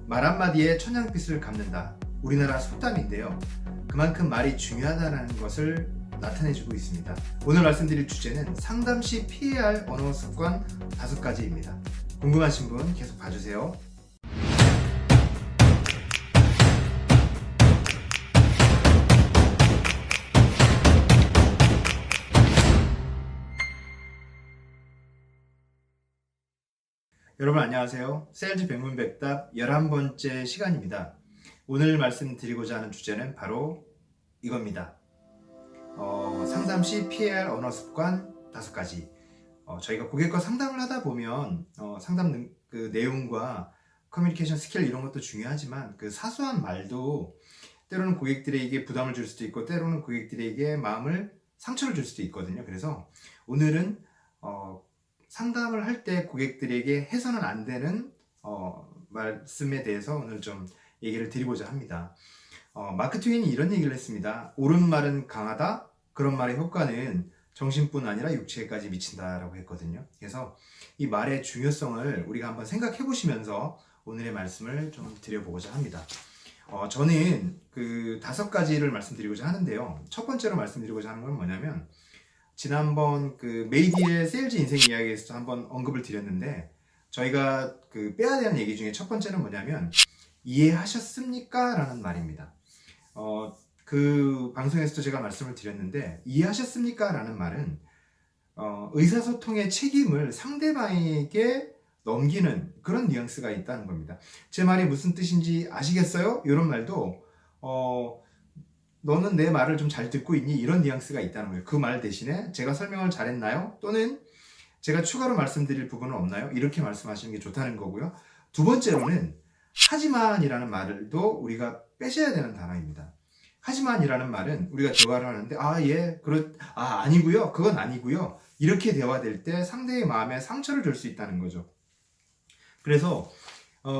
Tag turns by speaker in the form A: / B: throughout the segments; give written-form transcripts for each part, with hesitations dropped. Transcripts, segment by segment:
A: 말 한마디에 천냥빚을 갚는다. 우리나라 속담인데요. 그만큼 말이 중요하다는 것을 나타내주고 있습니다. 오늘 말씀드릴 주제는 상담 시 피해야 할 언어 습관 5가지입니다. 궁금하신 분 계속 봐주세요. 여러분 안녕하세요. 세일즈 백문백답 11번째 시간입니다. 오늘 말씀드리고자 하는 주제는 바로 이겁니다. 상담 시 피해야 할 언어 습관 5가지. 저희가 고객과 상담을 하다 보면 상담 그 내용과 커뮤니케이션 스킬 이런 것도 중요하지만 그 사소한 말도 때로는 고객들에게 부담을 줄 수도 있고 때로는 고객들에게 마음을 상처를 줄 수도 있거든요. 그래서 오늘은 상담을 할 때 고객들에게 해서는 안 되는 말씀에 대해서 오늘 좀 얘기를 드리고자 합니다. 마크 트웨인이 이런 얘기를 했습니다. 옳은 말은 강하다. 그런 말의 효과는 정신뿐 아니라 육체까지 미친다라고 했거든요. 그래서 이 말의 중요성을 우리가 한번 생각해 보시면서 오늘의 말씀을 좀 드려보고자 합니다. 저는 그 5가지를 말씀드리고자 하는데요. 첫 번째로 말씀드리고자 하는 건 뭐냐면 지난번 그 메이디의 세일즈 인생 이야기에서 한번 언급을 드렸는데 저희가 그 빼야 되는 얘기 중에 첫 번째는 뭐냐면 이해하셨습니까? 라는 말입니다. 그 방송에서도 제가 말씀을 드렸는데 이해하셨습니까? 라는 말은 의사소통의 책임을 상대방에게 넘기는 그런 뉘앙스가 있다는 겁니다. 제 말이 무슨 뜻인지 아시겠어요? 이런 말도 너는 내 말을 좀 잘 듣고 있니? 이런 뉘앙스가 있다는 거예요. 그 말 대신에 제가 설명을 잘했나요? 또는 제가 추가로 말씀드릴 부분은 없나요? 이렇게 말씀하시는 게 좋다는 거고요. 두 번째로는 하지만이라는 말도 우리가 빼셔야 되는 단어입니다. 하지만이라는 말은 우리가 대화를 하는데 아니고요. 그건 아니고요. 이렇게 대화될 때 상대의 마음에 상처를 줄 수 있다는 거죠. 그래서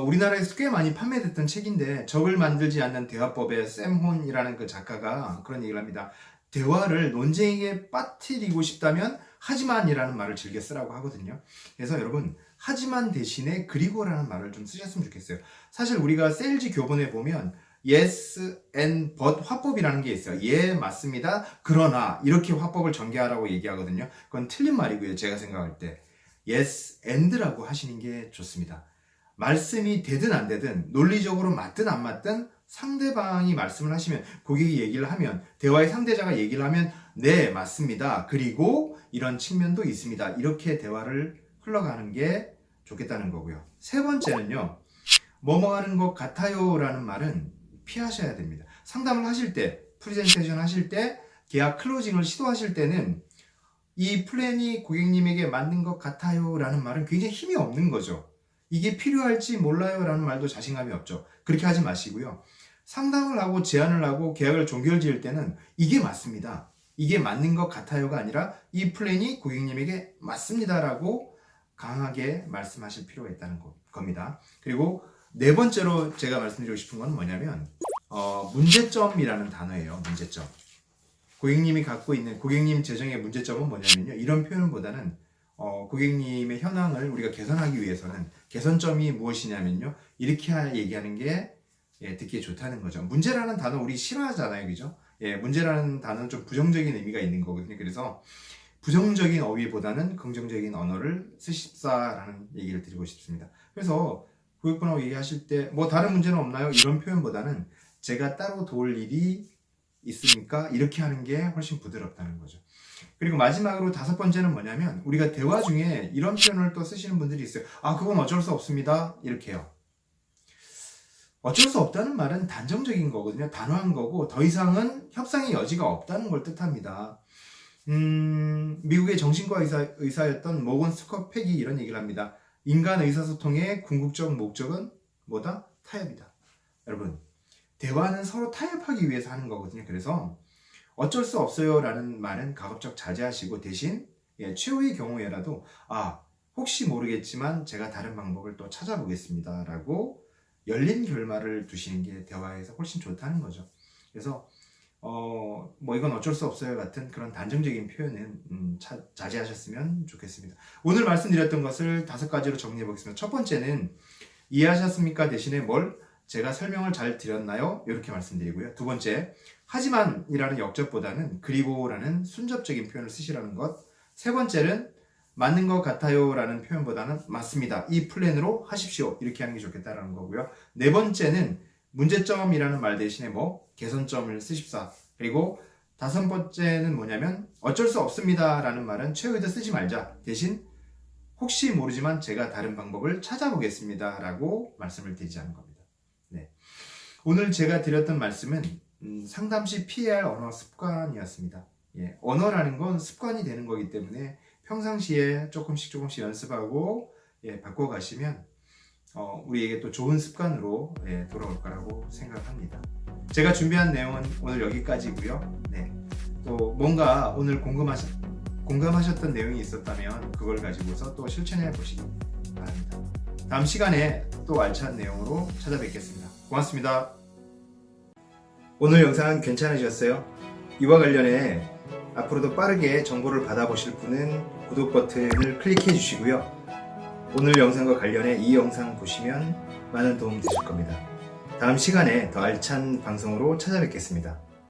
A: 우리나라에서 꽤 많이 판매됐던 책인데 적을 만들지 않는 대화법의 샘 혼이라는 그 작가가 그런 얘기를 합니다. 대화를 논쟁에 빠뜨리고 싶다면 하지만이라는 말을 즐겨 쓰라고 하거든요. 그래서 여러분 하지만 대신에 그리고라는 말을 좀 쓰셨으면 좋겠어요. 사실 우리가 세일즈 교본에 보면 yes and but 화법이라는 게 있어요. 예 맞습니다. 그러나 이렇게 화법을 전개하라고 얘기하거든요. 그건 틀린 말이고요. 제가 생각할 때 yes and라고 하시는 게 좋습니다. 말씀이 되든 안 되든 논리적으로 맞든 안 맞든 상대방이 말씀을 하시면 고객이 얘기를 하면 대화의 상대자가 얘기를 하면 네 맞습니다. 그리고 이런 측면도 있습니다. 이렇게 대화를 흘러가는 게 좋겠다는 거고요. 세 번째는요. 뭐뭐 하는 것 같아요 라는 말은 피하셔야 됩니다. 상담을 하실 때 프레젠테이션 하실 때 계약 클로징을 시도하실 때는 이 플랜이 고객님에게 맞는 것 같아요 라는 말은 굉장히 힘이 없는 거죠. 이게 필요할지 몰라요 라는 말도 자신감이 없죠. 그렇게 하지 마시고요. 상담을 하고 제안을 하고 계약을 종결 지을 때는 이게 맞습니다. 이게 맞는 것 같아요가 아니라 이 플랜이 고객님에게 맞습니다 라고 강하게 말씀하실 필요가 있다는 겁니다. 그리고 네 번째로 제가 말씀드리고 싶은 건 뭐냐면 문제점이라는 단어예요. 문제점. 고객님이 갖고 있는 고객님 재정의 문제점은 뭐냐면요. 이런 표현보다는 고객님의 현황을 우리가 개선하기 위해서는 개선점이 무엇이냐면요. 이렇게 얘기하는 게 듣기 좋다는 거죠. 문제라는 단어 우리 싫어하잖아요. 그죠? 문제라는 단어는 좀 부정적인 의미가 있는 거거든요. 그래서 부정적인 어휘보다는 긍정적인 언어를 쓰십사라는 얘기를 드리고 싶습니다. 그래서 고객분하고 얘기하실 때 뭐 다른 문제는 없나요? 이런 표현보다는 제가 따로 도울 일이 있습니까? 이렇게 하는 게 훨씬 부드럽다는 거죠. 그리고 마지막으로 5번째는 뭐냐면 우리가 대화 중에 이런 표현을 또 쓰시는 분들이 있어요. 그건 어쩔 수 없습니다. 이렇게요. 어쩔 수 없다는 말은 단정적인 거거든요. 단호한 거고 더 이상은 협상의 여지가 없다는 걸 뜻합니다. 미국의 정신과 의사였던 모건 스코펙이 이런 얘기를 합니다. 인간 의사소통의 궁극적 목적은 뭐다? 타협이다. 여러분 대화는 서로 타협하기 위해서 하는 거거든요. 그래서 어쩔 수 없어요 라는 말은 가급적 자제하시고 대신 최후의 경우에라도 혹시 모르겠지만 제가 다른 방법을 또 찾아보겠습니다 라고 열린 결말을 두시는 게 대화에서 훨씬 좋다는 거죠. 그래서 뭐 이건 어쩔 수 없어요 같은 그런 단정적인 표현은 자제하셨으면 좋겠습니다. 오늘 말씀드렸던 것을 5가지로 정리해 보겠습니다. 첫 번째는 이해하셨습니까? 대신에 뭘? 제가 설명을 잘 드렸나요? 이렇게 말씀드리고요. 두 번째, 하지만이라는 역접보다는 그리고라는 순접적인 표현을 쓰시라는 것. 세 번째는 맞는 것 같아요라는 표현보다는 맞습니다. 이 플랜으로 하십시오. 이렇게 하는 게 좋겠다라는 거고요. 네 번째는 문제점이라는 말 대신에 뭐 개선점을 쓰십사. 그리고 다섯 번째는 뭐냐면 어쩔 수 없습니다라는 말은 최후에도 쓰지 말자. 대신 혹시 모르지만 제가 다른 방법을 찾아보겠습니다라고 말씀을 드리자는 겁니다. 네. 오늘 제가 드렸던 말씀은 상담 시 피해야 할 언어 습관이었습니다. 예, 언어라는 건 습관이 되는 거기 때문에 평상시에 조금씩 연습하고 바꿔가시면 우리에게 또 좋은 습관으로 돌아올 거라고 생각합니다. 제가 준비한 내용은 오늘 여기까지고요. 네. 또 뭔가 오늘 공감하셨던 내용이 있었다면 그걸 가지고서 또 실천해 보시기 바랍니다. 다음 시간에 또 알찬 내용으로 찾아뵙겠습니다. 고맙습니다. 오늘 영상은 괜찮으셨어요? 이와 관련해 앞으로도 빠르게 정보를 받아보실 분은 구독 버튼을 클릭해 주시고요. 오늘 영상과 관련해 이 영상 보시면 많은 도움 되실 겁니다. 다음 시간에 더 알찬 방송으로 찾아뵙겠습니다.